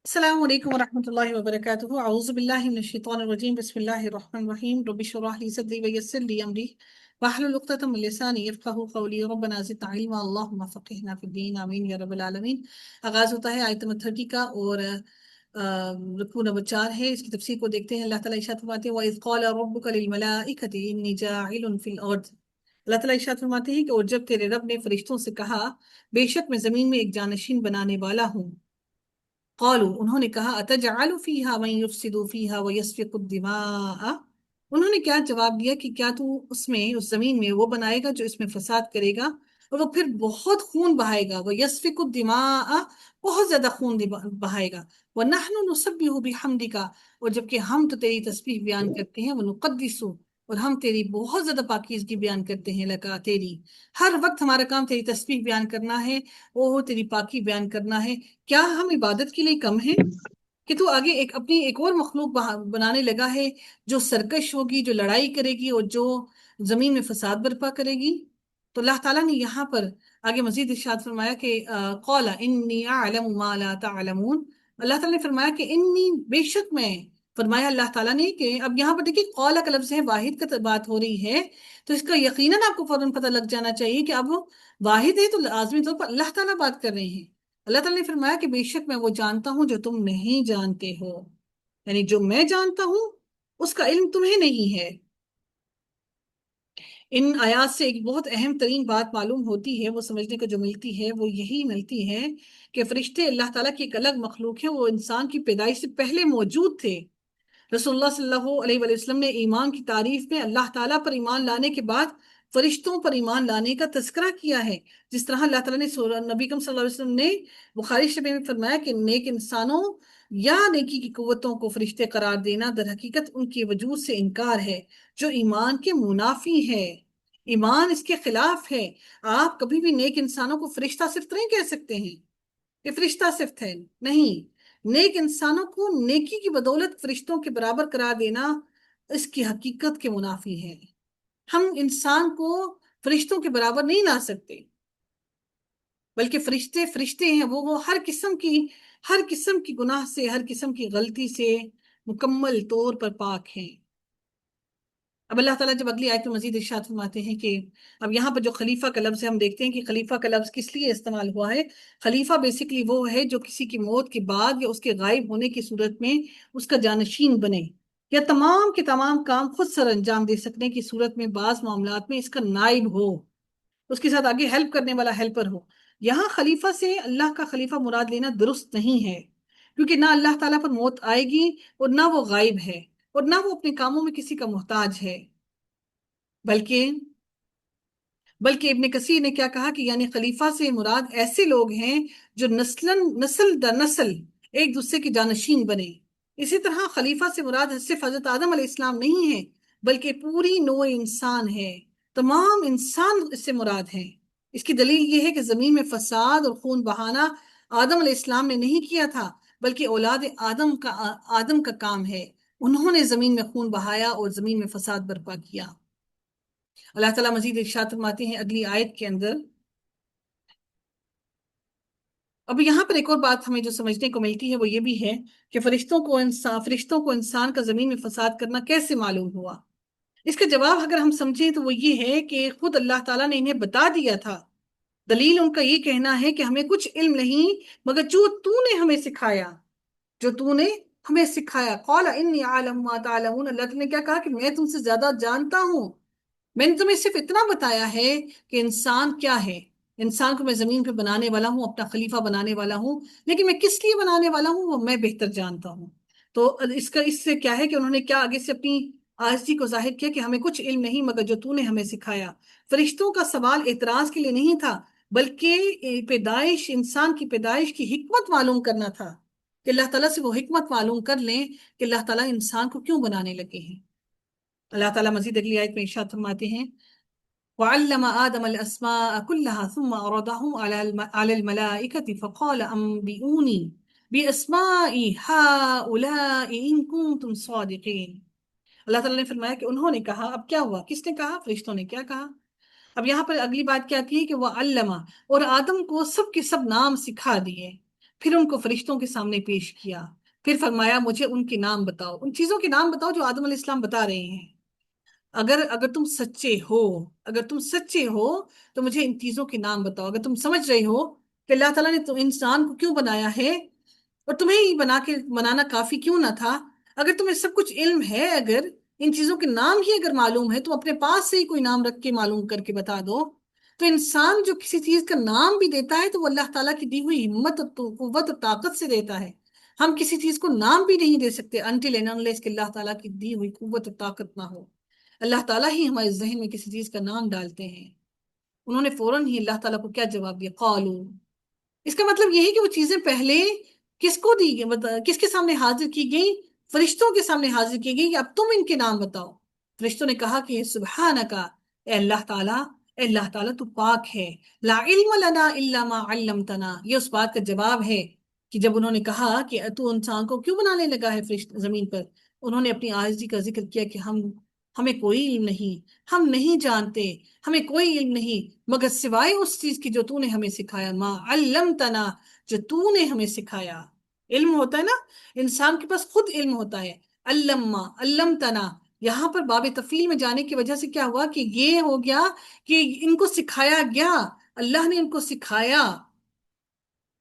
السلام علیکم ورحمۃ اللہ وبرکاتہ اعوذ باللہ من الشیطان الرجیم بسم اللہ الرحمن الرحیم رب اشرح لی صدری ویسر لی امری واحلل عقدۃ من لسانی یفقہوا قولی ربنا زدنا علما اللہم فقہنا فی الدین آمین یا رب العالمین۔ آغاز ہوتا ہے آیت نمبر 30 کا اور رکوع نمبر 4 ہے۔ اس کی تفسیر کو دیکھتے ہیں۔ اللہ تعالیٰ ارشاد فرماتے ہیں وَإِذْ قَالَ رَبُّكَ لِلْمَلَائِكَةِ إِنِّي جَاعِلٌ فِي الْأَرْضِ۔ اللہ تعالیٰ ارشاد فرماتے ہیں کہ اور جب تیرے رب نے فرشتوں سے کہا بے شک میں زمین میں ایک جانشین بنانے والا ہوں، قالوا انہوں نے کہا اتجعل فیہا من یفسد فیہا ویسفک الدماء، انہوں نے کیا جواب دیا کہ کیا تو اس زمین میں وہ بنائے گا جو اس میں فساد کرے گا اور وہ پھر بہت خون بہائے گا، ویسفک الدماء بہت زیادہ خون بہائے گا، ونحن نسبح بحمدک اور جبکہ ہم تو تیری تسبیح بیان کرتے ہیں، ونقدس اور ہم تیری بہت زیادہ پاکیزگی بیان کرتے ہیں، لگا تیری ہر وقت ہمارا کام تیری تسبیح بیان کرنا ہے، وہ تیری پاکی بیان کرنا ہے۔ کیا ہم عبادت کے لیے کم ہیں کہ تو آگے اپنی ایک اور مخلوق بنانے لگا ہے جو سرکش ہوگی، جو لڑائی کرے گی اور جو زمین میں فساد برپا کرے گی؟ تو اللہ تعالیٰ نے یہاں پر آگے مزید ارشاد فرمایا کہ قال انی اعلم ما لا تعلمون، اللہ تعالیٰ نے فرمایا کہ انی بے شک میں، فرمایا اللہ تعالیٰ نے کہ اب یہاں پر دیکھیے قال کا لفظ ہے، واحد کا بات ہو رہی ہے، تو اس کا یقیناً آپ کو فوراً پتہ لگ جانا چاہیے کہ اب وہ واحد ہے تو لازمی طور پر اللہ تعالیٰ بات کر رہے ہیں۔ اللہ تعالیٰ نے فرمایا کہ بے شک میں وہ جانتا ہوں جو تم نہیں جانتے ہو، یعنی جو میں جانتا ہوں اس کا علم تمہیں نہیں ہے۔ ان آیات سے ایک بہت اہم ترین بات معلوم ہوتی ہے، وہ سمجھنے کو جو ملتی ہے وہ یہی ملتی ہے کہ فرشتے اللہ تعالیٰ کی ایک الگ مخلوق ہے، وہ انسان کی پیدائش سے پہلے موجود تھے۔ رسول اللہ صلی اللہ علیہ وآلہ وسلم نے ایمان کی تعریف میں اللہ تعالیٰ پر ایمان لانے کے بعد فرشتوں پر ایمان لانے کا تذکرہ کیا ہے، جس طرح اللہ تعالیٰ نے نبی کریم صلی اللہ علیہ وسلم نے بخاری شریف میں فرمایا کہ نیک انسانوں یا نیکی کی قوتوں کو فرشتے قرار دینا در حقیقت ان کے وجود سے انکار ہے جو ایمان کے منافی ہے، ایمان اس کے خلاف ہے۔ آپ کبھی بھی نیک انسانوں کو فرشتہ صفت نہیں کہہ سکتے ہیں کہ فرشتہ صفت ہے، نہیں، نیک انسانوں کو نیکی کی بدولت فرشتوں کے برابر قرار دینا اس کی حقیقت کے منافی ہے۔ ہم انسان کو فرشتوں کے برابر نہیں لا سکتے، بلکہ فرشتے فرشتے ہیں، وہ ہر قسم کی گناہ سے، ہر قسم کی غلطی سے مکمل طور پر پاک ہیں۔ اب اللہ تعالیٰ جب اگلی آیت میں مزید ارشاد فرماتے ہیں کہ اب یہاں پر جو خلیفہ کا لفظ ہے، ہم دیکھتے ہیں کہ خلیفہ کا لفظ کس لیے استعمال ہوا ہے۔ خلیفہ بیسیکلی وہ ہے جو کسی کی موت کے بعد یا اس کے غائب ہونے کی صورت میں اس کا جانشین بنے، یا تمام کے تمام کام خود سر انجام دے سکنے کی صورت میں بعض معاملات میں اس کا نائب ہو، اس کے ساتھ آگے ہیلپ کرنے والا ہیلپر ہو۔ یہاں خلیفہ سے اللہ کا خلیفہ مراد لینا درست نہیں ہے، کیونکہ نہ اللہ تعالیٰ پر موت آئے گی اور نہ وہ غائب ہے اور نہ وہ اپنے کاموں میں کسی کا محتاج ہے، بلکہ ابن کثیر نے کیا کہا کہ یعنی خلیفہ سے مراد ایسے لوگ ہیں جو نسل در نسل ایک دوسرے کے جانشین بنے۔ اسی طرح خلیفہ سے مراد صرف حضرت آدم علیہ السلام نہیں ہے، بلکہ پوری نوع انسان ہے، تمام انسان اس سے مراد ہیں۔ اس کی دلیل یہ ہے کہ زمین میں فساد اور خون بہانا آدم علیہ السلام نے نہیں کیا تھا، بلکہ اولاد آدم کا کام ہے، انہوں نے زمین میں خون بہایا اور زمین میں فساد برپا کیا۔ اللہ تعالیٰ مزید ارشاد فرماتے ہیں اگلی آیت کے اندر۔ اب یہاں پر ایک اور بات ہمیں جو سمجھنے کو ملتی ہے وہ یہ بھی ہے کہ فرشتوں کو انسان کا زمین میں فساد کرنا کیسے معلوم ہوا۔ اس کا جواب اگر ہم سمجھیں تو وہ یہ ہے کہ خود اللہ تعالیٰ نے انہیں بتا دیا تھا۔ دلیل ان کا یہ کہنا ہے کہ ہمیں کچھ علم نہیں مگر جو تو نے ہمیں سکھایا، جو تو نے ہمیں سکھایا۔ قال انی اعلم ما تعلمون، اللہ تعالیٰ نے کیا کہا کہ میں تم سے زیادہ جانتا ہوں، میں نے تمہیں صرف اتنا بتایا ہے کہ انسان کیا ہے، انسان کو میں زمین پہ بنانے والا ہوں، اپنا خلیفہ بنانے والا ہوں، لیکن میں کس لیے بنانے والا ہوں وہ میں بہتر جانتا ہوں۔ تو اس سے کیا ہے کہ انہوں نے کیا آگے سے اپنی عاجزی کو ظاہر کیا کہ ہمیں کچھ علم نہیں مگر جو تو نے ہمیں سکھایا۔ فرشتوں کا سوال اعتراض کے لیے نہیں تھا، بلکہ انسان کی پیدائش کی حکمت معلوم کرنا تھا، کہ اللہ تعالیٰ سے وہ حکمت معلوم کر لیں کہ اللہ تعالیٰ انسان کو کیوں بنانے لگے ہیں۔ اللہ تعالیٰ مزید اگلی آیت میں ارشاد فرماتے ہیں وَعَلَّمَ آدَمَ الْأَسْمَاءَ كُلَّهَا ثُمَّ عَرَضَهُمْ عَلَى الْمَلَائِكَةِ فَقَالَ أَنْبِئُونِي بِأَسْمَاءِ هَؤُلَاءِ إِن كُنتُمْ صَادِقِينَ۔ اللہ تعالیٰ نے فرمایا کہ انہوں نے کہا، اب کیا ہوا، کس نے کہا، فرشتوں نے کیا کہا۔ اب یہاں پر اگلی بات کیا تھی کہ وہ علمہ، اور آدم کو سب کے سب نام سکھا دیے۔ پھر ان کو فرشتوں کے سامنے پیش کیا، پھر فرمایا مجھے ان کے نام بتاؤ، ان چیزوں کے نام بتاؤ جو آدم علیہ السلام بتا رہے ہیں۔ اگر تم سچے ہو، اگر تم سچے ہو تو مجھے ان چیزوں کے نام بتاؤ، اگر تم سمجھ رہے ہو کہ اللہ تعالیٰ نے انسان کو کیوں بنایا ہے اور تمہیں ہی بنانا کافی کیوں نہ تھا، اگر تمہیں سب کچھ علم ہے، اگر ان چیزوں کے نام ہی اگر معلوم ہے، تو اپنے پاس سے ہی کوئی نام رکھ کے معلوم کر کے بتا دو۔ تو انسان جو کسی چیز کا نام بھی دیتا ہے تو وہ اللہ تعالیٰ کی دی ہوئی ہمت اور قوت اور طاقت سے دیتا ہے۔ ہم کسی چیز کو نام بھی نہیں دے سکتے until and unless کہ اللہ تعالیٰ کی دی ہوئی قوت اور طاقت نہ ہو۔ اللہ تعالیٰ ہی ہمارے ذہن میں کسی چیز کا نام ڈالتے ہیں۔ انہوں نے فوراً ہی اللہ تعالیٰ کو کیا جواب دیا؟ قالو۔ اس کا مطلب یہ ہے کہ وہ چیزیں پہلے کس کو دی گئی، کس کے سامنے حاضر کی گئی؟ فرشتوں کے سامنے حاضر کی گئی کہ اب تم ان کے نام بتاؤ۔ فرشتوں نے کہا کہ سبحانکا، اے اللہ تعالیٰ، اے اللہ تعالیٰ تو پاک ہے، لا علم لنا الا ما علمتنا، یہ اس بات کا جواب ہے کہ جب انہوں نے کہا کہ تو انسان کو کیوں بنانے لگا ہے زمین پر، انہوں نے اپنی عاجزی کا ذکر کیا کہ ہمیں کوئی علم نہیں، ہم نہیں جانتے، ہمیں کوئی علم نہیں مگر سوائے اس چیز کی جو تو نے ہمیں سکھایا، ما علمتنا، جو تو نے ہمیں سکھایا۔ علم ہوتا ہے نا، انسان کے پاس خود علم ہوتا ہے۔ علما، علمتنا، یہاں پر باب تفعیل میں جانے کی وجہ سے کیا ہوا کہ یہ ہو گیا کہ ان کو سکھایا گیا، اللہ نے ان کو سکھایا،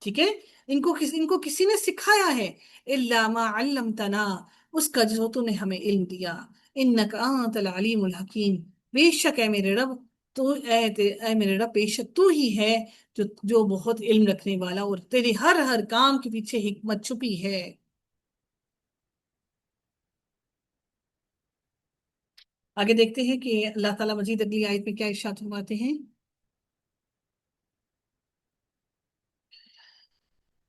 ٹھیک ہے، ان کو کسی نے سکھایا ہے۔ الا ما علمتنا، اس کا جو تو نے ہمیں علم دیا۔ انک انت العلیم الحکیم، بے شک اے میرے رب، اے میرے رب، بے شک تو ہی ہے جو بہت علم رکھنے والا، اور تیری ہر کام کے پیچھے حکمت چھپی ہے۔ آگے دیکھتے ہیں کہ اللہ تعالیٰ مزید اگلی آیت میں کیا ارشاد فرماتے ہیں۔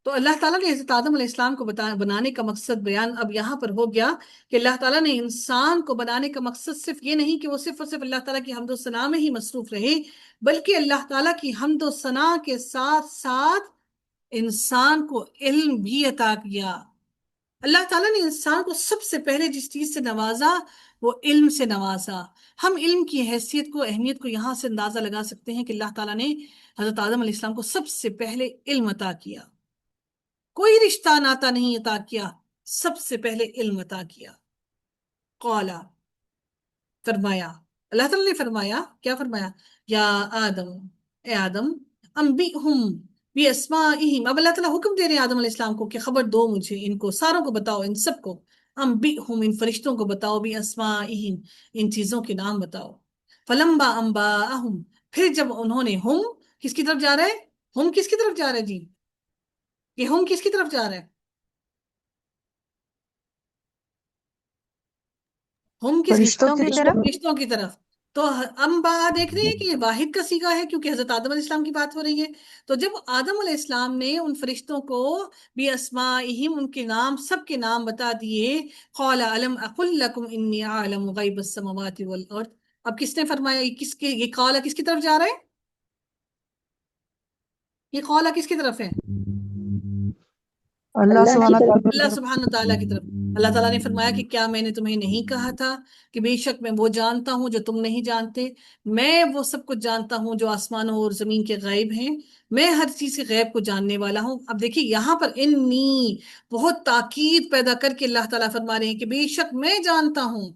تو اللہ تعالیٰ نے حضرت آدم علیہ السلام کو بنانے کا مقصد بیان اب یہاں پر ہو گیا کہ اللہ تعالیٰ نے انسان کو بنانے کا مقصد صرف یہ نہیں کہ وہ صرف اور صرف اللہ تعالیٰ کی حمد و ثنا میں ہی مصروف رہے، بلکہ اللہ تعالیٰ کی حمد و ثنا کے ساتھ ساتھ انسان کو علم بھی عطا کیا۔ اللہ تعالیٰ نے انسان کو سب سے پہلے جس چیز سے نوازا وہ علم سے نوازا۔ ہم علم کی حیثیت کو، اہمیت کو یہاں سے اندازہ لگا سکتے ہیں کہ اللہ تعالیٰ نے حضرت آدم علیہ السلام کو سب سے پہلے علم عطا کیا، کوئی رشتہ ناتا نہیں عطا کیا، سب سے پہلے علم عطا کیا۔ قالا، فرمایا، اللہ تعالیٰ نے فرمایا، کیا فرمایا؟ یا آدم، اے آدم، انبئہم باسمائہم، اب اللہ تعالیٰ حکم دے رہے ہیں آدم علیہ السلام کو کہ خبر دو مجھے، ان کو ساروں کو بتاؤ، ان سب کو، انبئہم، ان فرشتوں کو بتاؤ، باسمائہم، ان چیزوں کے نام بتاؤ۔ فلما انباءہم، پھر جب انہوں نے، ہم کس کی طرف جا رہے ہیں؟ ہم کس کی طرف جا رہے ہیں جی؟ کہ ہم کس کی طرف جا رہے ہیں؟ ہم کس کی فرشتوں کی طرف۔ فرشتوں کی طرف۔ تو انبا دیکھ رہے ہیں کہ یہ واحد کا صیغہ ہے کیونکہ حضرت آدم علیہ السلام کی بات ہو رہی ہے۔ تو جب آدم علیہ السلام نے ان فرشتوں کو بِأَسْمَائِهِمْ، ان کے نام، سب کے نام بتا دیے، قَالَ أَلَمْ أَقُلْ لَكُمْ إِنِّي أَعْلَمُ غَيْبَ السَّمَاوَاتِ وَالْأَرْضِ، اب کس نے فرمایا یہ قَالَ کس کی طرف جا رہا ہے؟ یہ قَالَ کس کی طرف ہے؟ اللہ سبحانہ اللہ سبحانہ تعالیٰ کی طرف۔ اللہ تعالیٰ نے فرمایا کہ کیا میں نے تمہیں نہیں کہا تھا کہ بے شک میں وہ جانتا ہوں جو تم نہیں جانتے، میں وہ سب کچھ جانتا ہوں جو آسمانوں اور زمین کے غیب ہیں، میں ہر چیز کے غیب کو جاننے والا ہوں۔ اب دیکھیے یہاں پر انی بہت تاکید پیدا کر کے اللہ تعالیٰ فرما رہے ہیں کہ بے شک میں جانتا ہوں،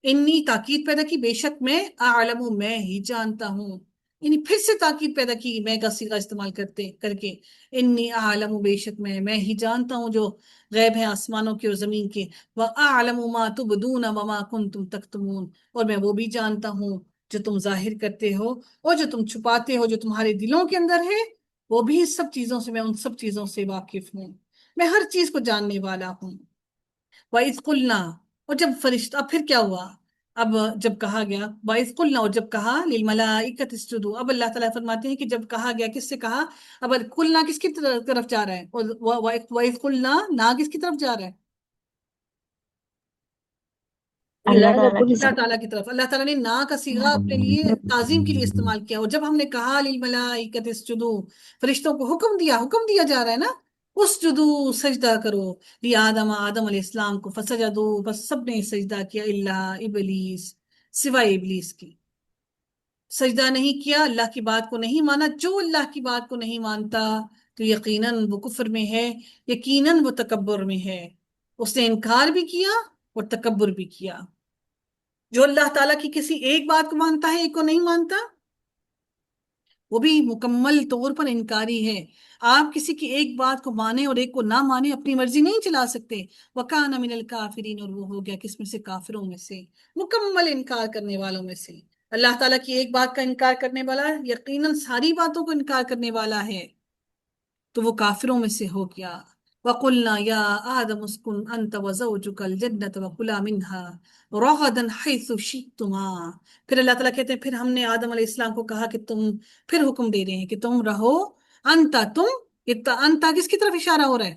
انی تاکید پیدا کی، بے شک میں، اعلم، میں ہی جانتا ہوں، یعنی پھر سے تاکید پیدا کی میں کا صیغہ استعمال کر کے، انی اعلم، بے شک میں ہی جانتا ہوں جو غیب ہے آسمانوں کے اور زمین کے، واعلم ما تبدون وما کنتم تکتمون، اور میں وہ بھی جانتا ہوں جو تم ظاہر کرتے ہو اور جو تم چھپاتے ہو، جو تمہارے دلوں کے اندر ہے، وہ بھی سب چیزوں سے، میں ان سب چیزوں سے واقف ہوں، میں ہر چیز کو جاننے والا ہوں۔ وَإِذْ قُلْنَا، اور جب فرشتہ، اب پھر کیا ہوا؟ اب جب کہا گیا وَإِذْ قُلْنَا، اور جب کہا لِلْمَلَائِكَةِ اسْجُدُوا، اب اللہ تعالیٰ فرماتے ہیں کہ جب کہا گیا، کس سے کہا؟ اب قلنا کس کی طرف جا رہا ہے؟ وَإِذْ قُلْنَا، نا کس کی طرف جا رہا ہے؟ اللہ تعالیٰ کی اللہ تعالیٰ کی طرف۔ اللہ تعالیٰ نے نا کا صیغہ اپنے لیے تعظیم کے لیے استعمال کیا، اور جب ہم نے کہا للملائکۃ اسجدوا، فرشتوں کو حکم دیا جا رہا ہے نا، اسجدوا، سجدہ کرو، آدم علیہ السلام کو، فسجدوا، بس سب نے سجدہ کیا، الا ابلیس، سوائے ابلیس کی، سجدہ نہیں کیا، اللہ کی بات کو نہیں مانا۔ جو اللہ کی بات کو نہیں مانتا تو یقیناً وہ کفر میں ہے، یقیناً وہ تکبر میں ہے۔ اس نے انکار بھی کیا اور تکبر بھی کیا۔ جو اللہ تعالیٰ کی کسی ایک بات کو مانتا ہے، ایک کو نہیں مانتا، وہ بھی مکمل طور پر انکاری ہے۔ آپ کسی کی ایک بات کو مانیں اور ایک کو نہ مانیں، اپنی مرضی نہیں چلا سکتے۔ وَكَانَ مِنَ الْكَافِرِينَ، اور وہ ہو گیا کس میں سے؟ کافروں میں سے، مکمل انکار کرنے والوں میں سے۔ اللہ تعالیٰ کی ایک بات کا انکار کرنے والا یقیناً ساری باتوں کو انکار کرنے والا ہے، تو وہ کافروں میں سے ہو گیا۔ وَقُلْنَا يَا آدَمُ اسْكُنْ أَنْتَ وَزَوْجُكَ الْجَنَّةَ وَكُلَا مِنْهَا رَغَدًا حَيْثُ شِئْتُمَا۔ پھر اللہ تعالیٰ کہتے ہیں پھر ہم نے آدم علیہ السلام کو کہا کہ تم، پھر حکم دے رہے ہیں کہ تم رہو، انتا، تم، انتا کس کی طرف اشارہ ہو رہا ہے؟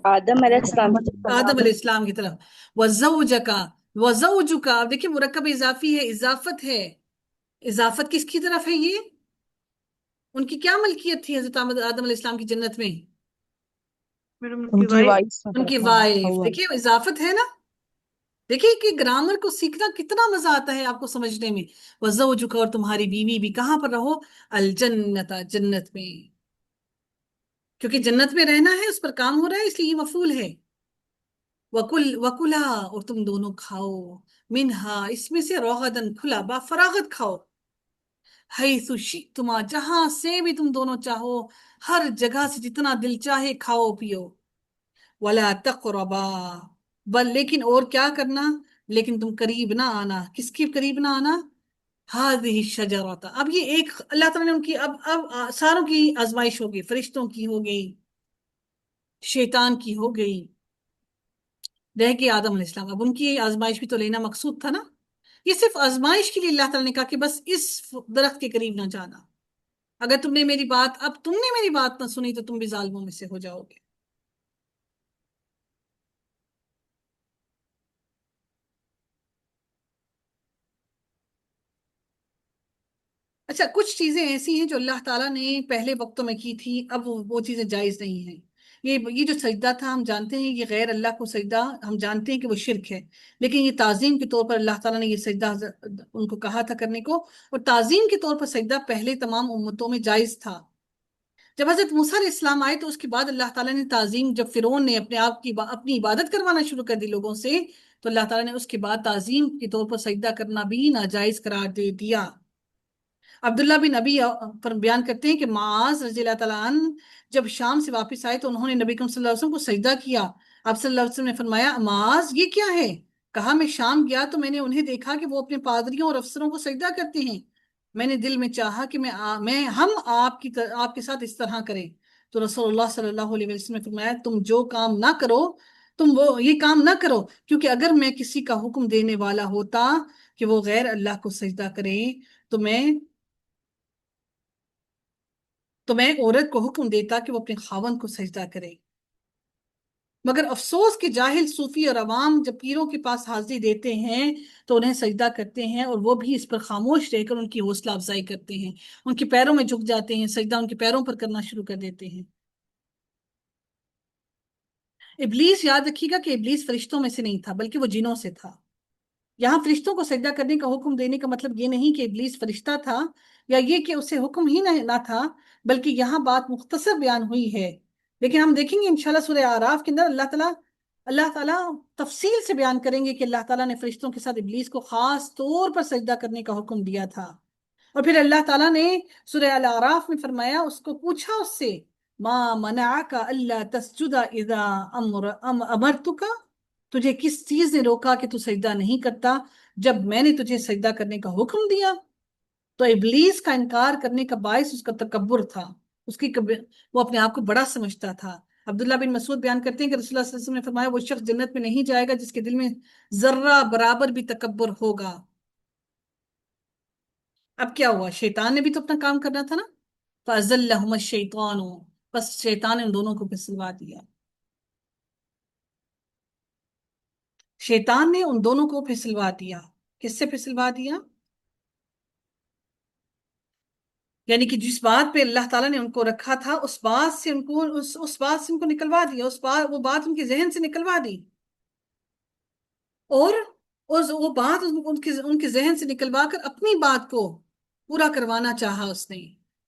آدم علیہ السلام کی آدم علیہ السلام کی طرف۔ وَزَوْجَكَ، وَزَوْجُكَ، اب دیکھیں مرکب اضافی ہے، اضافت ہے۔ اضافت کس کی طرف ہے؟ یہ ان کی کیا ملکیت تھی حضرت آدم علیہ السلام کی جنت میں؟ ان کی وائس ان کی وائف۔ دیکھیے اضافت ہے نا۔ دیکھیے کہ گرامر کو سیکھنا کتنا مزہ آتا ہے آپ کو سمجھنے میں۔ وَزَوْجُكَ، اور تمہاری بیوی بھی کہاں پر رہو؟ الجنت، جنت میں، کیونکہ جنت میں رہنا ہے، اس پر کام ہو رہا ہے، اس لیے یہ مفعول ہے۔ وَكُلَا، اور تم دونوں کھاؤ، منہا، اس میں سے، روغدن، کھلا، با فراغت کھاؤ، حیث شئتما، جہاں سے بھی تم دونوں چاہو، ہر جگہ سے جتنا دل چاہے کھاؤ پیو۔ وَلَا تَقْرَبَا، لیکن اور کیا کرنا؟ لیکن تم قریب نہ آنا، کس کے قریب نہ آنا؟ هذه الشجرة۔ اب یہ ایک اللہ تعالیٰ نے ان کی اب ساروں کی آزمائش ہو گئی، فرشتوں کی ہو گئی، شیطان کی ہو گئی، رہ کے آدم علیہ السلام۔ اب ان کی آزمائش بھی تو لینا مقصود تھا نا۔ یہ صرف آزمائش کے لیے اللہ تعالیٰ نے کہا کہ بس اس درخت کے قریب نہ جانا، اگر تم نے میری بات، اب تم نے میری بات نہ سنی تو تم بھی ظالموں میں سے ہو جاؤ گے۔ اچھا، کچھ چیزیں ایسی ہیں جو اللہ تعالیٰ نے پہلے وقتوں میں کی تھی، اب وہ چیزیں جائز نہیں ہیں۔ یہ جو سجدہ تھا، ہم جانتے ہیں یہ غیر اللہ کو سجدہ، ہم جانتے ہیں کہ وہ شرک ہے، لیکن یہ تعظیم کے طور پر اللہ تعالیٰ نے یہ سجدہ ان کو کہا تھا کرنے کو، اور تعظیم کے طور پر سجدہ پہلے تمام امتوں میں جائز تھا۔ جب حضرت موسیٰ علیہ السلام آئے تو اس کے بعد اللہ تعالیٰ نے تعظیم، جب فرعون نے اپنے آپ کی اپنی عبادت کروانا شروع کر دی لوگوں سے، تو اللہ تعالیٰ نے اس کے بعد تعظیم کے طور پر سجدہ کرنا بھی ناجائز قرار دے دیا۔ عبداللہ بن ابی پر بیان کرتے ہیں کہ معاذ رضی اللہ تعالیٰ عنہ جب شام سے واپس آئے تو انہوں نے نبی کریم صلی اللہ علیہ وسلم کو سجدہ کیا۔ آپ صلی اللہ علیہ وسلم نے فرمایا معاذ یہ کیا ہے؟ کہا میں شام گیا تو میں نے انہیں دیکھا کہ وہ اپنے پادریوں اور افسروں کو سجدہ کرتے ہیں، میں نے دل میں چاہا کہ ہم آپ کے ساتھ اس طرح کریں، تو رسول اللہ صلی اللہ علیہ وسلم نے فرمایا تم جو کام نہ کرو، تم یہ کام نہ کرو، کیونکہ اگر میں کسی کا حکم دینے والا ہوتا کہ وہ غیر اللہ کو سجدہ کرے تو میں عورت کو حکم دیتا کہ وہ اپنے خاوند کو سجدہ کرے۔ مگر افسوس کہ جاہل صوفی اور عوام جب پیروں کے پاس حاضری دیتے ہیں تو انہیں سجدہ کرتے ہیں، اور وہ بھی اس پر خاموش رہ کر ان کی حوصلہ افزائی کرتے ہیں، ان کے پیروں میں جھک جاتے ہیں، سجدہ ان کے پیروں پر کرنا شروع کر دیتے ہیں۔ ابلیس، یاد رکھیے گا کہ ابلیس فرشتوں میں سے نہیں تھا بلکہ وہ جنوں سے تھا۔ یہاں فرشتوں کو سجدہ کرنے کا حکم دینے کا مطلب یہ نہیں کہ ابلیس فرشتہ تھا، یا یہ کہ اسے حکم ہی نہ تھا، بلکہ یہاں بات مختصر بیان ہوئی ہے، لیکن ہم دیکھیں گے انشاءاللہ سورہ اعراف کے اندر اللہ تعالیٰ تفصیل سے بیان کریں گے کہ اللہ تعالیٰ نے فرشتوں کے ساتھ ابلیس کو خاص طور پر سجدہ کرنے کا حکم دیا تھا۔ اور پھر اللہ تعالیٰ نے سورہ الاعراف میں فرمایا، اس کو پوچھا اس سے ما منعک الا تسجد اذا امرتک، تجھے کس چیز نے روکا کہ تو سجدہ نہیں کرتا جب میں نے تجھے سجدہ کرنے کا حکم دیا؟ تو ابلیس کا انکار کرنے کا باعث اس کا تکبر تھا، وہ اپنے آپ کو بڑا سمجھتا تھا۔ عبداللہ بن مسعود بیان کرتے ہیں کہ رسول اللہ صلی اللہ علیہ وسلم نے فرمایا وہ شخص جنت میں نہیں جائے گا جس کے دل میں ذرہ برابر بھی تکبر ہوگا۔ اب کیا ہوا؟ شیطان نے بھی تو اپنا کام کرنا تھا نا، فَأَزَلَّهُمَ الشَّيْطَانُ، بس شیطان نے ان دونوں کو پھسلوا دیا، شیطان نے ان دونوں کو پھسلوا دیا۔ کس سے پھسلوا دیا؟ یعنی کہ جس بات پہ اللہ تعالیٰ نے ان کو رکھا تھا اس بات سے ان کو نکلوا دیا، وہ بات ان کے ذہن سے نکلوا دی، اور وہ بات ان کے ذہن سے نکلوا کر اپنی بات کو پورا کروانا چاہا اس نے۔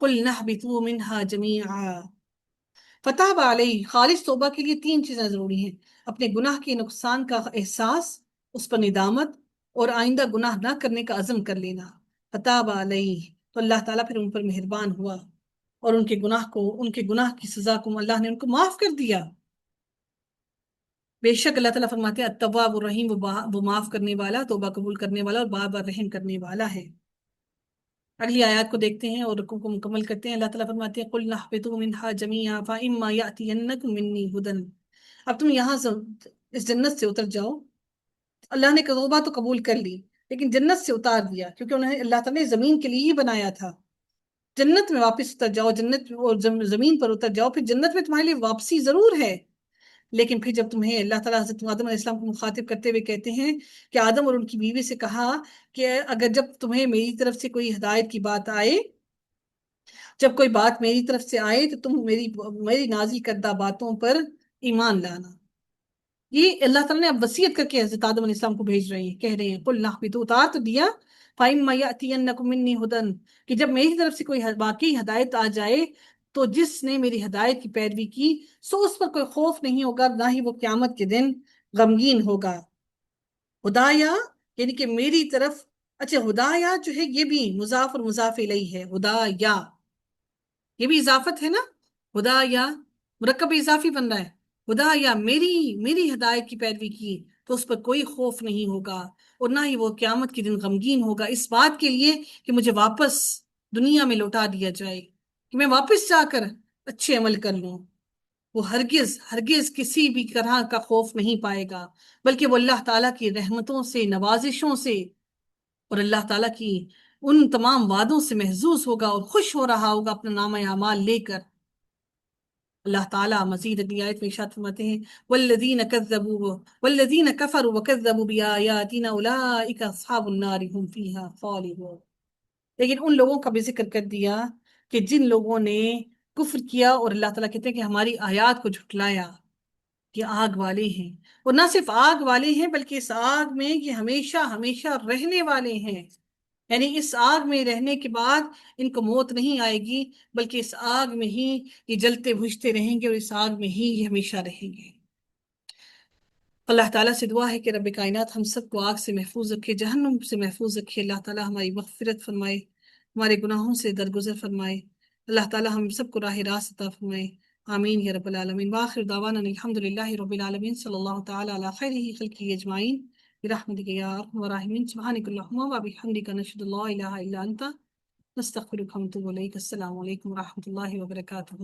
قُلْنَا اهْبِطُوا مِنْهَا جَمِيعًا فتاب علیہ، خالص توبہ کے لیے تین چیزیں ضروری ہیں: اپنے گناہ کے نقصان کا احساس، اس پر ندامت، اور آئندہ گناہ نہ کرنے کا عزم کر لینا۔ فتاب علیہ، تو اللہ تعالیٰ پھر ان پر مہربان ہوا اور ان کے گناہ کی سزا کو اللہ نے ان کو معاف کر دیا۔ بے شک اللہ تعالیٰ فرماتے ہیں التواب الرحیم، وہ معاف کرنے والا، توبہ قبول کرنے والا اور بار بار رحم کرنے والا ہے۔ اگلی آیات کو دیکھتے ہیں اور رکوع کو مکمل کرتے ہیں۔ اللہ تعالیٰ فرماتے ہیں قُلْ اهْبِطُوا مِنْهَا جَمِيعًا فَإِمَّا يَأْتِيَنَّكُم مِّنِّي هُدًى، اب تم یہاں سے اس جنت سے اتر جاؤ۔ اللہ نے توبہ تو قبول کر لی لیکن جنت سے اتار دیا، کیونکہ انہیں اللہ تعالیٰ نے زمین کے لیے ہی بنایا تھا۔ جنت میں واپس اتر جاؤ، جنت اور زمین پر اتر جاؤ، پھر جنت میں تمہارے لیے واپسی ضرور ہے۔ لیکن پھر جب تمہیں اللہ تعالیٰ حضرت آدم علیہ السلام کو مخاطب کرتے ہوئے کہتے ہیں کہ آدم اور ان کی بیوی سے کہا کہ اگر جب تمہیں میری طرف سے کوئی ہدایت کی بات آئے، جب کوئی بات میری طرف سے آئے تو تم میری نازل کردہ باتوں پر ایمان لانا۔ یہ اللہ تعالیٰ نے اب وصیت کر کے حضرت آدم علیہ السلام کو بھیج رہے ہیں، کہہ رہے ہیں قُلْ اهْبِطُوا، اتار تو دیا، فَإِمَّا يَأْتِيَنَّكُم مِّنِّي هُدًى، کہ جب میری طرف سے کوئی واقعی ہدایت آ جائے تو جس نے میری ہدایت کی پیروی کی سو اس پر کوئی خوف نہیں ہوگا، نہ ہی وہ قیامت کے دن غمگین ہوگا۔ ہدایہ یعنی کہ میری طرف، اچھا ہدایہ جو ہے یہ بھی مضاف اور مضاف الیہ ہے، ہدایہ یہ بھی اضافت ہے نا، ہدایہ مرکب اضافی بن رہا ہے۔ ہدایہ میری ہدایت کی پیروی کی تو اس پر کوئی خوف نہیں ہوگا اور نہ ہی وہ قیامت کے دن غمگین ہوگا، اس بات کے لیے کہ مجھے واپس دنیا میں لوٹا دیا جائے، کہ میں واپس جا کر اچھے عمل کر لوں۔ وہ ہرگز کسی بھی طرح کا خوف نہیں پائے گا، بلکہ وہ اللہ تعالیٰ کی رحمتوں سے، نوازشوں سے اور اللہ تعالیٰ کی ان تمام وعدوں سے محظوظ ہوگا اور خوش ہو رہا ہوگا اپنا نامہ اعمال لے کر۔ اللہ تعالیٰ مزید اگلی آیت میں ارشاد فرماتے ہیں والذین کفروا وکذبوا بآیاتنا اولئک اصحاب النار هم فیہا خالدون، لیکن ان لوگوں کا بھی ذکر کر دیا کہ جن لوگوں نے کفر کیا اور اللہ تعالیٰ کہتے ہیں کہ ہماری آیات کو جھٹلایا، یہ آگ والے ہیں، اور نہ صرف آگ والے ہیں بلکہ اس آگ میں یہ ہمیشہ ہمیشہ رہنے والے ہیں، یعنی اس آگ میں رہنے کے بعد ان کو موت نہیں آئے گی بلکہ اس آگ میں ہی یہ جلتے بجھتے رہیں گے اور اس آگ میں ہی یہ ہمیشہ رہیں گے۔ اللہ تعالیٰ سے دعا ہے کہ رب کائنات ہم سب کو آگ سے محفوظ رکھے، جہنم سے محفوظ رکھے۔ اللہ تعالیٰ ہماری مغفرت فرمائے، ہمارے گناہوں سے درگزر فرمائے۔ اللہ تعالیٰ ہم سب کو راہ راست عطا فرمائے، آمین یا رب العالمین۔ وآخر دعوانا الحمدللہ رب العالمین، صلی اللہ تعالیٰ علی خیرہ خلقہ اجمعین برحمتک یا ارحم الراحمین۔ سبحانک اللہم وبحمدک، نشہد ان لا الہ الا انت، نستغفرک ونتوب الیک۔ السلام علیکم ورحمۃ اللہ وبرکاتہ۔